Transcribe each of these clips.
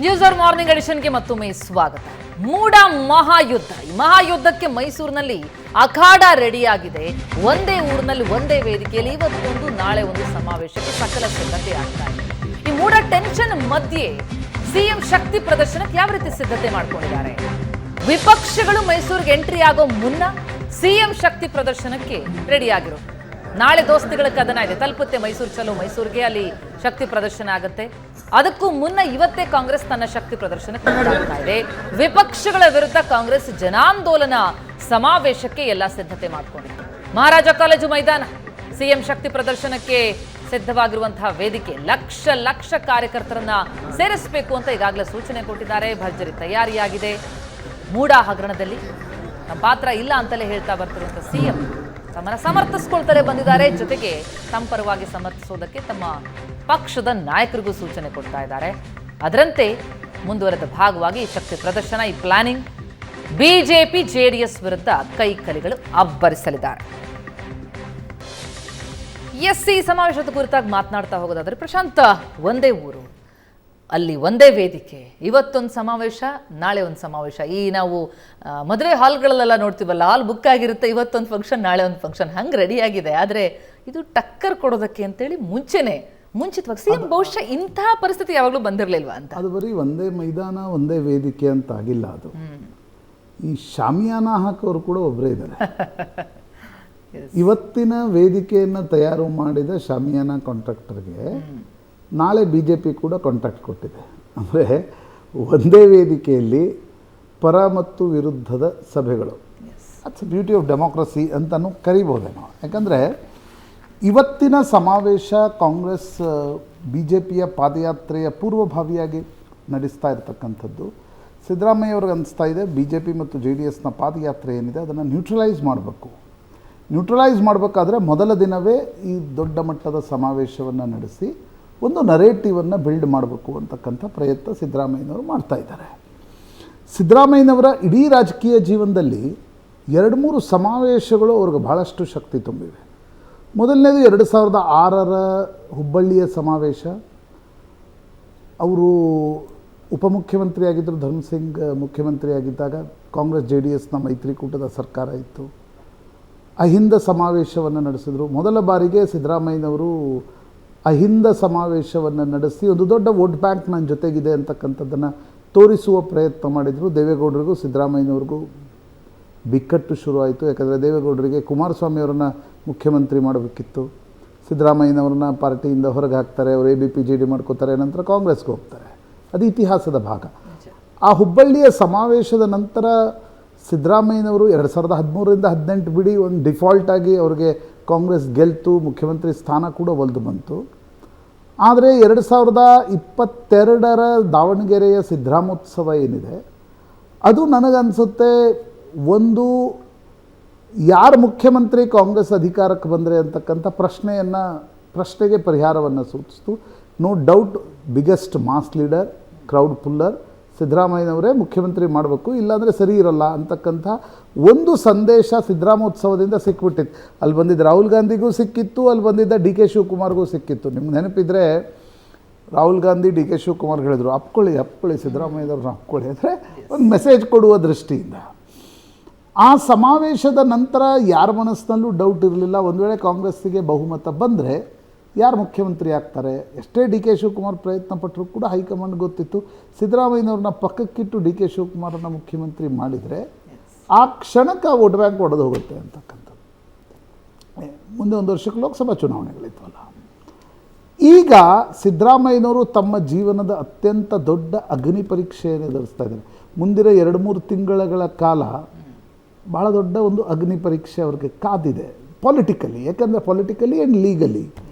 News hour morning ಎಡಿಷನ್ಗೆ ಮತ್ತೊಮ್ಮೆ ಸ್ವಾಗತ. ಮೂಡ ಮಹಾಯುದ್ಧ. ಈ ಮಹಾಯುದ್ಧಕ್ಕೆ ಮೈಸೂರಿನಲ್ಲಿ ಅಖಾಡ ರೆಡಿಯಾಗಿದೆ. ಒಂದೇ ಊರಿನಲ್ಲಿ ಒಂದೇ ವೇದಿಕೆಯಲ್ಲಿ ಇವತ್ತೊಂದು ನಾಳೆ ಒಂದು ಸಮಾವೇಶಕ್ಕೆ ಸಕಲ ಸಿದ್ಧತೆ ಆಗ್ತಾ ಇದೆ. ಈ ಮೂಡ ಟೆನ್ಷನ್ ಮಧ್ಯೆ ಸಿಎಂ ಶಕ್ತಿ ಪ್ರದರ್ಶನಕ್ಕೆ ಯಾವ ರೀತಿ ಸಿದ್ಧತೆ ಮಾಡ್ಕೊಂಡಿದ್ದಾರೆ? ವಿಪಕ್ಷಗಳು ಮೈಸೂರಿಗೆ ಎಂಟ್ರಿ ಆಗೋ ಮುನ್ನ ಸಿಎಂ ಶಕ್ತಿ ಪ್ರದರ್ಶನಕ್ಕೆ ರೆಡಿಯಾಗಿರೋ ನಾಳೆ ದೋಸ್ತಿಗಳ ಕದನ ಇದೆ. ತಲುಪುತ್ತೆ ಮೈಸೂರು ಚಲೋ ಮೈಸೂರಿಗೆ, ಅಲ್ಲಿ ಶಕ್ತಿ ಪ್ರದರ್ಶನ ಆಗುತ್ತೆ. ಅದಕ್ಕೂ ಮುನ್ನ ಇವತ್ತೇ ಕಾಂಗ್ರೆಸ್ ತನ್ನ ಶಕ್ತಿ ಪ್ರದರ್ಶನಕ್ಕೆ ಮುಂದಾಗ್ತಾ ಇದೆ. ವಿಪಕ್ಷಗಳ ವಿರುದ್ಧ ಕಾಂಗ್ರೆಸ್ ಜನಾಂದೋಲನ ಸಮಾವೇಶಕ್ಕೆ ಎಲ್ಲ ಸಿದ್ಧತೆ ಮಾಡಿಕೊಂಡಿದೆ. ಮಹಾರಾಜ ಕಾಲೇಜು ಮೈದಾನ ಸಿಎಂ ಶಕ್ತಿ ಪ್ರದರ್ಶನಕ್ಕೆ ಸಿದ್ಧವಾಗಿರುವಂತಹ ವೇದಿಕೆ. ಲಕ್ಷ ಲಕ್ಷ ಕಾರ್ಯಕರ್ತರನ್ನ ಸೇರಿಸಬೇಕು ಅಂತ ಈಗಾಗಲೇ ಸೂಚನೆ ಕೊಟ್ಟಿದ್ದಾರೆ. ಭರ್ಜರಿ ತಯಾರಿಯಾಗಿದೆ. ಮೂಡ ಹಗರಣದಲ್ಲಿ ನಮ್ಮ ಪಾತ್ರ ಇಲ್ಲ ಅಂತಲೇ ಹೇಳ್ತಾ ಬರ್ತಿರುವಂತಹ ಸಿಎಂ ತಮ್ಮನ್ನ ಸಮರ್ಥಿಸ್ಕೊಳ್ತಾರೆ ಬಂದಿದ್ದಾರೆ. ಜೊತೆಗೆ ತಮ್ಮ ಪರವಾಗಿ ಸಮರ್ಥಿಸೋದಕ್ಕೆ ತಮ್ಮ ಪಕ್ಷದ ನಾಯಕರಿಗೂ ಸೂಚನೆ ಕೊಡ್ತಾ ಇದ್ದಾರೆ. ಅದರಂತೆ ಮುಂದುವರೆದ ಭಾಗವಾಗಿ ಈ ಶಕ್ತಿ ಪ್ರದರ್ಶನ, ಈ ಪ್ಲಾನಿಂಗ್, ಬಿಜೆಪಿ ಜೆಡಿಎಸ್ ವಿರುದ್ಧ ಕೈಕಲಿಗಳು ಅಬ್ಬರಿಸಲಿದ್ದಾರೆ. ಈ ಸಮಾವೇಶದ ಕುರಿತಾಗಿ ಮಾತನಾಡ್ತಾ ಹೋಗೋದಾದ್ರೆ, ಪ್ರಶಾಂತ್, ಒಂದೇ ಊರು, ಅಲ್ಲಿ ಒಂದೇ ವೇದಿಕೆ, ಇವತ್ತೊಂದು ಸಮಾವೇಶ, ನಾಳೆ ಒಂದು ಸಮಾವೇಶ. ಈ ನಾವು ಮದುವೆ ಹಾಲ್ಗಳಲ್ಲೆಲ್ಲ ನೋಡ್ತೀವಲ್ಲ, ಹಾಲ್ ಬುಕ್ ಆಗಿರುತ್ತೆ, ಇವತ್ತೊಂದು ಫಂಕ್ಷನ್, ನಾಳೆ ಒಂದು ಫಂಕ್ಷನ್, ಹಂಗೆ ರೆಡಿಯಾಗಿದೆ. ಆದರೆ ಇದು ಟಕ್ಕರ್ ಕೊಡೋದಕ್ಕೆ ಅಂತೇಳಿ ಮುಂಚಿತವಾಗಿ ಸಿಎಂ ಬಹುಶಃ ಇಂತಹ ಪರಿಸ್ಥಿತಿ ಯಾವಾಗಲೂ ಬಂದಿರಲಿಲ್ವಾ ಅಂತ. ಅದು ಬರೀ ಒಂದೇ ಮೈದಾನ ಒಂದೇ ವೇದಿಕೆ ಅಂತ ಆಗಿಲ್ಲ. ಅದು ಈ ಶಾಮಿಯಾನ ಹಾಕೋರು ಕೂಡ ಒಬ್ಬರೇ ಇದ್ದಾರೆ. ಇವತ್ತಿನ ವೇದಿಕೆಯನ್ನು ತಯಾರು ಮಾಡಿದ ಶಾಮಿಯಾನ ಕಾಂಟ್ರಾಕ್ಟರ್ಗೆ ನಾಳೆ BJP ಕೂಡ ಕಾಂಟ್ರಾಕ್ಟ್ ಕೊಟ್ಟಿದೆ. ಅಂದರೆ ಒಂದೇ ವೇದಿಕೆಯಲ್ಲಿ ಪರ ಮತ್ತು ವಿರುದ್ಧದ ಸಭೆಗಳು. ಅಟ್ಸ್ ಬ್ಯೂಟಿ ಆಫ್ ಡೆಮೋಕ್ರಸಿ ಅಂತಲೂ ಕರಿಬೋದೇನೋ. ಯಾಕಂದರೆ ಇವತ್ತಿನ ಸಮಾವೇಶ ಕಾಂಗ್ರೆಸ್ BJPಯ ಪಾದಯಾತ್ರೆಯ ಪೂರ್ವಭಾವಿಯಾಗಿ ನಡೆಸ್ತಾ ಇರತಕ್ಕಂಥದ್ದು. ಸಿದ್ದರಾಮಯ್ಯವ್ರಿಗೆ ಅನಿಸ್ತಾ ಇದೆ BJP ಮತ್ತು JDSನ ಪಾದಯಾತ್ರೆ ಏನಿದೆ ಅದನ್ನು ನ್ಯೂಟ್ರಲೈಸ್ ಮಾಡಬೇಕಾದ್ರೆ ಮೊದಲ ದಿನವೇ ಈ ದೊಡ್ಡ ಮಟ್ಟದ ಸಮಾವೇಶವನ್ನು ನಡೆಸಿ ಒಂದು ನರೇಟಿವನ್ನು ಬಿಲ್ಡ್ ಮಾಡಬೇಕು ಅಂತಕ್ಕಂಥ ಪ್ರಯತ್ನ ಸಿದ್ದರಾಮಯ್ಯನವರು ಮಾಡ್ತಾ ಇದ್ದಾರೆ. ಸಿದ್ದರಾಮಯ್ಯನವರ ಇಡೀ ರಾಜಕೀಯ ಜೀವನದಲ್ಲಿ 2-3 ಸಮಾವೇಶಗಳು ಅವ್ರಿಗೆ ಭಾಳಷ್ಟು ಶಕ್ತಿ ತುಂಬಿವೆ. ಮೊದಲನೇದು 2006ರ ಹುಬ್ಬಳ್ಳಿಯ ಸಮಾವೇಶ. ಅವರು ಉಪಮುಖ್ಯಮಂತ್ರಿ ಆಗಿದ್ದರು, ಧರ್ಮಸಿಂಗ್ ಮುಖ್ಯಮಂತ್ರಿ ಆಗಿದ್ದಾಗ ಕಾಂಗ್ರೆಸ್ JDSನ ಮೈತ್ರಿಕೂಟದ ಸರ್ಕಾರ ಇತ್ತು. ಅಹಿಂದ ಸಮಾವೇಶವನ್ನು ನಡೆಸಿದರು. ಮೊದಲ ಬಾರಿಗೆ ಸಿದ್ದರಾಮಯ್ಯನವರು ಅಹಿಂದ ಸಮಾವೇಶವನ್ನು ನಡೆಸಿ ಒಂದು ದೊಡ್ಡ ವೋಟ್ ಬ್ಯಾಂಕ್ ನನ್ನ ಜೊತೆಗಿದೆ ಅಂತಕ್ಕಂಥದ್ದನ್ನು ತೋರಿಸುವ ಪ್ರಯತ್ನ ಮಾಡಿದರು. ದೇವೇಗೌಡರಿಗೂ ಸಿದ್ದರಾಮಯ್ಯನವ್ರಿಗೂ ಬಿಕ್ಕಟ್ಟು ಶುರುವಾಯಿತು. ಯಾಕಂದರೆ ದೇವೇಗೌಡರಿಗೆ ಕುಮಾರಸ್ವಾಮಿಯವರನ್ನ ಮುಖ್ಯಮಂತ್ರಿ ಮಾಡಬೇಕಿತ್ತು. ಸಿದ್ದರಾಮಯ್ಯನವ್ರನ್ನ ಪಾರ್ಟಿಯಿಂದ ಹೊರಗೆ ಹಾಕ್ತಾರೆ, ಅವರು ABPJD ಮಾಡ್ಕೋತಾರೆ, ನಂತರ ಕಾಂಗ್ರೆಸ್ಗೆ ಹೋಗ್ತಾರೆ. ಅದು ಇತಿಹಾಸದ ಭಾಗ. ಆ ಹುಬ್ಬಳ್ಳಿಯ ಸಮಾವೇಶದ ನಂತರ ಸಿದ್ದರಾಮಯ್ಯನವರು 2013ರಿಂದ 18 ಬಿಡಿ ಒಂದು ಡಿಫಾಲ್ಟಾಗಿ ಅವ್ರಿಗೆ ಕಾಂಗ್ರೆಸ್ ಗೆಲ್ತು, ಮುಖ್ಯಮಂತ್ರಿ ಸ್ಥಾನ ಕೂಡ ಒಲ್ದು ಬಂತು. ಆದರೆ 2022ರ ದಾವಣಗೆರೆಯ ಸಿದ್ದರಾಮೋತ್ಸವ ಏನಿದೆ ಅದು ನನಗನ್ಸುತ್ತೆ ಒಂದು ಯಾರು ಮುಖ್ಯಮಂತ್ರಿ ಕಾಂಗ್ರೆಸ್ ಅಧಿಕಾರಕ್ಕೆ ಬಂದರೆ ಅಂತಕ್ಕಂಥ ಪ್ರಶ್ನೆಗೆ ಪರಿಹಾರವನ್ನು ಸೂಚಿಸ್ತು. No doubt biggest mass leader, crowd puller ಸಿದ್ದರಾಮಯ್ಯನವರೇ ಮುಖ್ಯಮಂತ್ರಿ ಮಾಡಬೇಕು, ಇಲ್ಲಾಂದರೆ ಸರಿ ಇರಲ್ಲ ಅಂತಕ್ಕಂಥ ಒಂದು ಸಂದೇಶ ಸಿದ್ದರಾಮೋತ್ಸವದಿಂದ ಸಿಕ್ಬಿಟ್ಟಿತ್ತು. ಅಲ್ಲಿ ಬಂದಿದ್ದ ರಾಹುಲ್ ಗಾಂಧಿಗೂ ಸಿಕ್ಕಿತ್ತು, ಅಲ್ಲಿ ಬಂದಿದ್ದ DK ಶಿವಕುಮಾರ್ಗೂ ಸಿಕ್ಕಿತ್ತು. ನಿಮ್ಗೆ ನೆನಪಿದ್ರೆ ರಾಹುಲ್ ಗಾಂಧಿ DK ಶಿವಕುಮಾರ್ ಹೇಳಿದರು, ಅಪ್ಕೊಳ್ಳಿ ಸಿದ್ದರಾಮಯ್ಯದವ್ರನ್ನ ಅಪ್ಕೊಳ್ಳಿ ಅಂದರೆ ಒಂದು ಮೆಸೇಜ್ ಕೊಡುವ ದೃಷ್ಟಿಯಿಂದ. ಆ ಸಮಾವೇಶದ ನಂತರ ಯಾರ ಮನಸ್ಸಿನಲ್ಲೂ ಡೌಟ್ ಇರಲಿಲ್ಲ, ಒಂದು ವೇಳೆ ಕಾಂಗ್ರೆಸ್ಸಿಗೆ ಬಹುಮತ ಬಂದರೆ ಯಾರು ಮುಖ್ಯಮಂತ್ರಿ ಆಗ್ತಾರೆ. ಎಷ್ಟೇ DK ಶಿವಕುಮಾರ್ ಪ್ರಯತ್ನ ಪಟ್ಟರೂ ಕೂಡ ಹೈಕಮಾಂಡ್ ಗೊತ್ತಿತ್ತು, ಸಿದ್ದರಾಮಯ್ಯನವ್ರನ್ನ ಪಕ್ಕಕ್ಕಿಟ್ಟು DK ಶಿವಕುಮಾರನ್ನ ಮುಖ್ಯಮಂತ್ರಿ ಮಾಡಿದರೆ ಆ ಕ್ಷಣಕ್ಕೆ ವೋಟ್ ಬ್ಯಾಂಕ್ ಒಡೆದು ಹೋಗುತ್ತೆ ಅಂತಕ್ಕಂಥದ್ದು. ಮುಂದೆ 1 ವರ್ಷಕ್ಕೆ ಲೋಕಸಭಾ ಚುನಾವಣೆಗಳಿದ್ವಲ್ಲ. ಈಗ ಸಿದ್ದರಾಮಯ್ಯನವರು ತಮ್ಮ ಜೀವನದ ಅತ್ಯಂತ ದೊಡ್ಡ ಅಗ್ನಿ ಪರೀಕ್ಷೆಯನ್ನು ಎದುರಿಸ್ತಾ ಇದ್ದಾರೆ. ಮುಂದಿನ 2-3 ತಿಂಗಳ ಕಾಲ ಭಾಳ ದೊಡ್ಡ ಒಂದು ಅಗ್ನಿ ಪರೀಕ್ಷೆ ಅವ್ರಿಗೆ ಕಾದಿದೆ ಪೊಲಿಟಿಕಲಿ. ಯಾಕಂದರೆ ಪೊಲಿಟಿಕಲಿ ಆ್ಯಂಡ್ ಲೀಗಲಿ.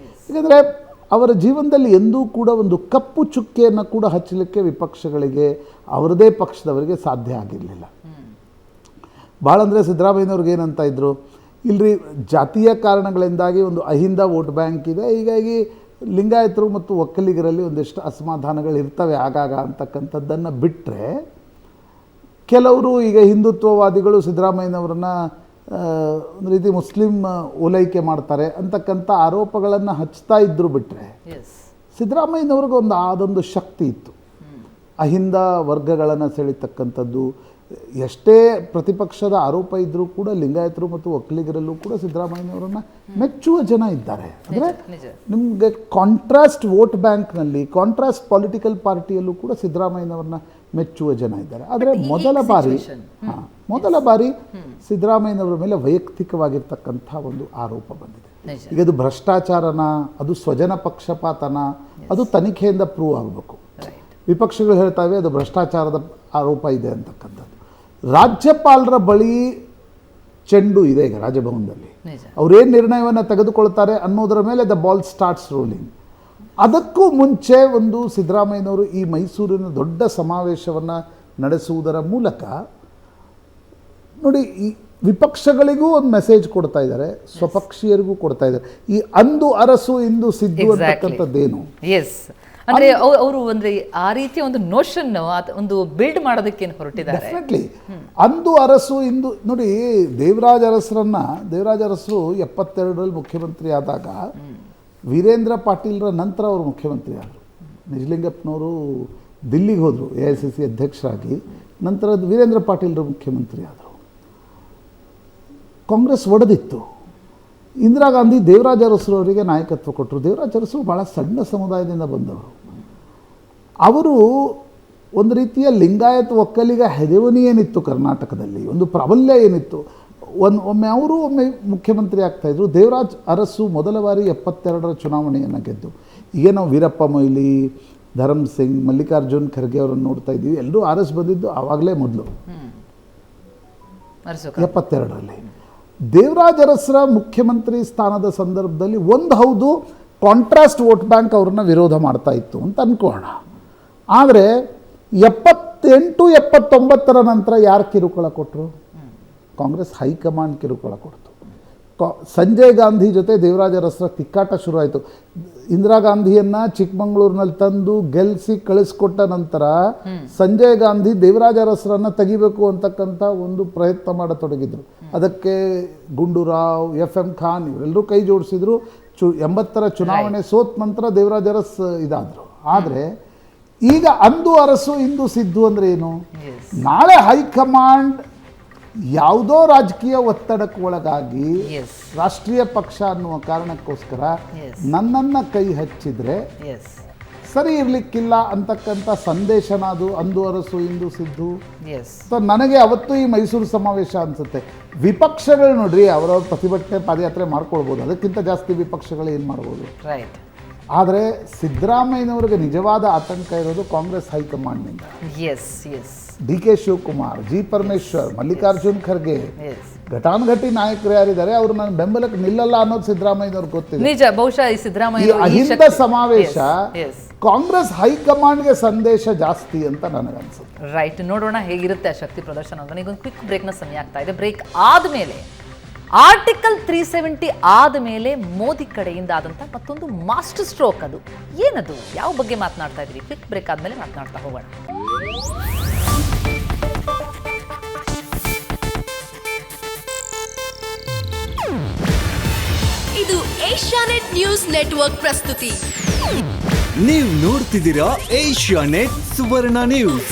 ಯಾಕಂದರೆ ಅವರ ಜೀವನದಲ್ಲಿ ಎಂದೂ ಕೂಡ ಒಂದು ಕಪ್ಪು ಚುಕ್ಕೆಯನ್ನು ಕೂಡ ಹಚ್ಚಲಿಕ್ಕೆ ವಿಪಕ್ಷಗಳಿಗೆ, ಅವರದೇ ಪಕ್ಷದವರಿಗೆ ಸಾಧ್ಯ ಆಗಿರಲಿಲ್ಲ. ಭಾಳ ಅಂದರೆ ಸಿದ್ದರಾಮಯ್ಯನವ್ರಿಗೆ ಏನಂತ ಇದ್ದರು, ಇಲ್ಲರಿ ಜಾತಿಯ ಕಾರಣಗಳಿಂದಾಗಿ ಒಂದು ಅಹಿಂದ ವೋಟ್ ಬ್ಯಾಂಕ್ ಇದೆ, ಹೀಗಾಗಿ ಲಿಂಗಾಯತರು ಮತ್ತು ಒಕ್ಕಲಿಗರಲ್ಲಿ ಒಂದಿಷ್ಟು ಅಸಮಾಧಾನಗಳಿರ್ತವೆ ಆಗಾಗ ಅಂತಕ್ಕಂಥದ್ದನ್ನು ಬಿಟ್ಟರೆ, ಕೆಲವರು ಈಗ ಹಿಂದುತ್ವವಾದಿಗಳು ಸಿದ್ದರಾಮಯ್ಯನವ್ರನ್ನ ಒಂದು ರೀತಿ ಮುಸ್ಲಿಂ ಓಲೈಕೆ ಮಾಡ್ತಾರೆ ಅಂತಕ್ಕಂಥ ಆರೋಪಗಳನ್ನು ಹಚ್ತಾ ಇದ್ದರು ಬಿಟ್ಟರೆ, ಸಿದ್ದರಾಮಯ್ಯನವ್ರಿಗೆ ಅದೊಂದು ಶಕ್ತಿ ಇತ್ತು. ಅಹಿಂದ ವರ್ಗಗಳನ್ನು ಸೆಳೀತಕ್ಕಂಥದ್ದು. ಎಷ್ಟೇ ಪ್ರತಿಪಕ್ಷದ ಆರೋಪ ಇದ್ದರೂ ಕೂಡ ಲಿಂಗಾಯತರು ಮತ್ತು ಒಕ್ಕಲಿಗರಲ್ಲೂ ಕೂಡ ಸಿದ್ದರಾಮಯ್ಯನವರನ್ನು ಮೆಚ್ಚುವ ಜನ ಇದ್ದಾರೆ. ಅಂದರೆ ನಿಮಗೆ ಕಾಂಟ್ರಾಸ್ಟ್ ವೋಟ್ ಬ್ಯಾಂಕ್ನಲ್ಲಿ, ಕಾಂಟ್ರಾಸ್ಟ್ ಪೊಲಿಟಿಕಲ್ ಪಾರ್ಟಿಯಲ್ಲೂ ಕೂಡ ಸಿದ್ದರಾಮಯ್ಯನವ್ರನ್ನ ಮೆಚ್ಚುವ ಜನ ಇದ್ದಾರೆ. ಆದರೆ ಮೊದಲ ಬಾರಿ ಸಿದ್ದರಾಮಯ್ಯನವರ ಮೇಲೆ ವೈಯಕ್ತಿಕವಾಗಿರ್ತಕ್ಕಂಥ ಒಂದು ಆರೋಪ ಬಂದಿದೆ. ಈಗ ಅದು ಭ್ರಷ್ಟಾಚಾರನ, ಅದು ಸ್ವಜನ ಪಕ್ಷಪಾತನ, ಅದು ತನಿಖೆಯಿಂದ ಪ್ರೂವ್ ಆಗಬೇಕು. ವಿಪಕ್ಷಗಳು ಹೇಳ್ತಾವೆ ಅದು ಭ್ರಷ್ಟಾಚಾರದ ಆರೋಪ ಇದೆ ಅಂತಕ್ಕಂಥದ್ದು. ರಾಜ್ಯಪಾಲರ ಬಳಿ ಚೆಂಡು ಇದೆ ಈಗ ರಾಜಭವನದಲ್ಲಿ. ಅವರೇನು ನಿರ್ಣಯವನ್ನು ತೆಗೆದುಕೊಳ್ತಾರೆ ಅನ್ನೋದರ ಮೇಲೆ ದ ಬಾಲ್ ಸ್ಟಾರ್ಟ್ಸ್ ರೋಲಿಂಗ್. ಅದಕ್ಕೂ ಮುಂಚೆ ಒಂದು ಸಿದ್ದರಾಮಯ್ಯನವರು ಈ ಮೈಸೂರಿನ ದೊಡ್ಡ ಸಮಾವೇಶವನ್ನು ನಡೆಸುವುದರ ಮೂಲಕ ನೋಡಿ, ಈ ವಿಪಕ್ಷಗಳಿಗೂ ಒಂದು ಮೆಸೇಜ್ ಕೊಡ್ತಾ ಇದ್ದಾರೆ, ಸ್ವಪಕ್ಷೀಯರಿಗೂ ಕೊಡ್ತಾ ಇದ್ದಾರೆ. ಈ ಅಂದು ಅರಸು ಇಂದು ಸಿದ್ದು ಅಂತಕ್ಕಂಥದ್ದೇನು, ಅಂದ್ರೆ ಅವರು ಅಂದ್ರೆ ಆ ರೀತಿಯ ಒಂದು ನೋಷನ್ ಒಂದು ಬಿಲ್ಡ್ ಮಾಡೋದಕ್ಕೆ ಹೊರಟಿದ್ದಾರೆ. ಡೆಫಿನೆಟ್ಲಿ ಅಂದು ಅರಸು ಇಂದು ನೋಡಿ, ದೇವರಾಜ ಅರಸರು 72ರಲ್ಲಿ ಮುಖ್ಯಮಂತ್ರಿ ಆದಾಗ ವೀರೇಂದ್ರ ಪಾಟೀಲ್ರ ನಂತರ ಅವರು ಮುಖ್ಯಮಂತ್ರಿ ಆದರು. ನಿಜಲಿಂಗಪ್ಪನವರು ದಿಲ್ಲಿಗೆ ಹೋದರು AICC ಅಧ್ಯಕ್ಷರಾಗಿ. ನಂತರ ವೀರೇಂದ್ರ ಪಾಟೀಲ್ರು ಮುಖ್ಯಮಂತ್ರಿ ಆದರು. ಕಾಂಗ್ರೆಸ್ ಒಡೆದಿತ್ತು. ಇಂದಿರಾ ಗಾಂಧಿ ದೇವರಾಜ ಅರಸರು ಅವರಿಗೆ ನಾಯಕತ್ವ ಕೊಟ್ಟರು. ದೇವರಾಜ ಅರಸರು ಭಾಳ ಸಣ್ಣ ಸಮುದಾಯದಿಂದ ಬಂದವರು. ಅವರು ಒಂದು ರೀತಿಯ ಲಿಂಗಾಯತ ಒಕ್ಕಲಿಗ ಹೆದವನಿ ಏನಿತ್ತು ಕರ್ನಾಟಕದಲ್ಲಿ, ಒಂದು ಪ್ರಾಬಲ್ಯ ಏನಿತ್ತು, ಒಮ್ಮೆ ಮುಖ್ಯಮಂತ್ರಿ ಆಗ್ತಾಯಿದ್ರು. ದೇವರಾಜ್ ಅರಸು ಮೊದಲ ಬಾರಿ 72ರ ಚುನಾವಣೆಯನ್ನು ಗೆದ್ದು. ಈಗ ನಾವು ವೀರಪ್ಪ ಮೊಯ್ಲಿ, ಧರಮ್ ಸಿಂಗ್, ಮಲ್ಲಿಕಾರ್ಜುನ್ ಖರ್ಗೆ ಅವರನ್ನು ನೋಡ್ತಾ ಇದ್ದೀವಿ. ಎಲ್ಲರೂ RS ಬಂದಿದ್ದು ಆವಾಗಲೇ ಮೊದಲು 72ರಲ್ಲಿ. ದೇವರಾಜ್ ಅರಸರ ಮುಖ್ಯಮಂತ್ರಿ ಸ್ಥಾನದ ಸಂದರ್ಭದಲ್ಲಿ ಹೌದು ಕಾಂಟ್ರಾಸ್ಟ್ ವೋಟ್ ಬ್ಯಾಂಕ್ ಅವ್ರನ್ನ ವಿರೋಧ ಮಾಡ್ತಾ ಇತ್ತು ಅಂತ ಅನ್ಕೋಣ. ಆದರೆ 78-79ರ ನಂತರ ಯಾರು ಕಿರುಕುಳ ಕೊಟ್ಟರು? ಕಾಂಗ್ರೆಸ್ ಹೈಕಮಾಂಡ್ ಕಿರುಕುಳ ಕೊಡ್ತು. ಸಂಜಯ್ ಗಾಂಧಿ ಜೊತೆ ದೇವರಾಜ ಅರಸರ ತಿಕ್ಕಾಟ ಶುರುವಾಯಿತು. ಇಂದಿರಾ ಗಾಂಧಿಯನ್ನು ಚಿಕ್ಕಮಗಳೂರಿನಲ್ಲಿ ತಂದು ಗೆಲ್ಲಿಸಿ ಕಳಿಸ್ಕೊಟ್ಟ ನಂತರ ಸಂಜಯ್ ಗಾಂಧಿ ದೇವರಾಜ ಅರಸರನ್ನು ತೆಗಿಬೇಕು ಅಂತಕ್ಕಂಥ ಒಂದು ಪ್ರಯತ್ನ ಮಾಡತೊಡಗಿದ್ರು. ಅದಕ್ಕೆ ಗುಂಡೂರಾವ್, FM ಖಾನ್ ಇವರೆಲ್ಲರೂ ಕೈ ಜೋಡಿಸಿದ್ರು. 80ರ ಚುನಾವಣೆ ಸೋತ ನಂತರ ದೇವರಾಜ ಅರಸ್ ಇದಾದರು. ಆದರೆ ಈಗ ಅಂದು ಅರಸು ಇಂದು ಸಿದ್ದು ಅಂದರೆ ಏನು? ನಾಳೆ ಹೈಕಮಾಂಡ್ ಯಾವುದೋ ರಾಜಕೀಯ ಒತ್ತಡಕ್ಕೆ ಒಳಗಾಗಿ ರಾಷ್ಟ್ರೀಯ ಪಕ್ಷ ಅನ್ನುವ ಕಾರಣಕ್ಕೋಸ್ಕರ ನನ್ನನ್ನು ಕೈ ಹಚ್ಚಿದ್ರೆ ಸರಿ ಇರಲಿಕ್ಕಿಲ್ಲ ಅಂತಕ್ಕಂಥ ಸಂದೇಶನ ಅದು ಅಂದು ಅರಸು ಇಂದು ಸಿದ್ದು. ಸೊ ನನಗೆ ಅವತ್ತು ಈ ಮೈಸೂರು ಸಮಾವೇಶ ಅನಿಸುತ್ತೆ. ವಿಪಕ್ಷಗಳು ನೋಡ್ರಿ, ಅವರವ್ರ ಪ್ರತಿಭಟನೆ ಪಾದಯಾತ್ರೆ ಮಾಡ್ಕೊಳ್ಬೋದು, ಅದಕ್ಕಿಂತ ಜಾಸ್ತಿ ವಿಪಕ್ಷಗಳು ಏನು ಮಾಡ್ಬೋದು. ಆದರೆ ಸಿದ್ದರಾಮಯ್ಯನವ್ರಿಗೆ ನಿಜವಾದ ಆತಂಕ ಇರೋದು ಕಾಂಗ್ರೆಸ್ ಹೈಕಮಾಂಡ್ನಿಂದ. DK ಶಿವಕುಮಾರ್, G ಪರಮೇಶ್ವರ್, ಮಲ್ಲಿಕಾರ್ಜುನ್ ಖರ್ಗೆ, ಘಟಾನುಘಟಿ ನಾಯಕರು ಯಾರಿದ್ದಾರೆ ಅವರು ನನ್ನ ಬೆಂಬಲಕ್ಕೆ ನಿಲ್ಲಲ್ಲ ಅನ್ನೋದು ಸಿದ್ದರಾಮಯ್ಯನವ್ರಿಗೆ ಗೊತ್ತಿದೆ. ನಿಜ, ಬಹುಶಃ ಈ ಸಿದ್ದರಾಮಯ್ಯ ಅಹಿಂದ ಸಮಾವೇಶ ಕಾಂಗ್ರೆಸ್ ಹೈಕಮಾಂಡ್ಗೆ ಸಂದೇಶ ಜಾಸ್ತಿ ಅಂತ ನನಗನ್ಸುತ್ತೆ. ರೈಟ್, ನೋಡೋಣ ಹೇಗಿರುತ್ತೆ ಆ ಶಕ್ತಿ ಪ್ರದರ್ಶನ. ಈಗೊಂದು ಕ್ವಿಕ್ ಬ್ರೇಕ್ನ ಸಮಯ ಆಗ್ತಾ ಇದೆ. ಬ್ರೇಕ್ ಆದಮೇಲೆ ಆರ್ಟಿಕಲ್ 370 ಆದಮೇಲೆ ಮೋದಿ ಕಡೆಯಿಂದ ಆದಂಥ ಮತ್ತೊಂದು ಮಾಸ್ಟರ್ ಸ್ಟ್ರೋಕ್, ಅದು ಏನದು, ಯಾವ ಬಗ್ಗೆ ಮಾತನಾಡ್ತಾ ಇದ್ರಿ? ಕ್ವಿಕ್ ಬ್ರೇಕ್ ಆದಮೇಲೆ ಮಾತನಾಡ್ತಾ ಹೋಗೋಣ. ಇದು ಏಷ್ಯಾನೆಟ್ ನ್ಯೂಸ್ ನೆಟ್ವರ್ಕ್ ಪ್ರಸ್ತುತಿ. ನೀವು ನೋಡ್ತಿದ್ದೀರಾ ಏಷ್ಯಾನೆಟ್ ಸುವರ್ಣ ನ್ಯೂಸ್.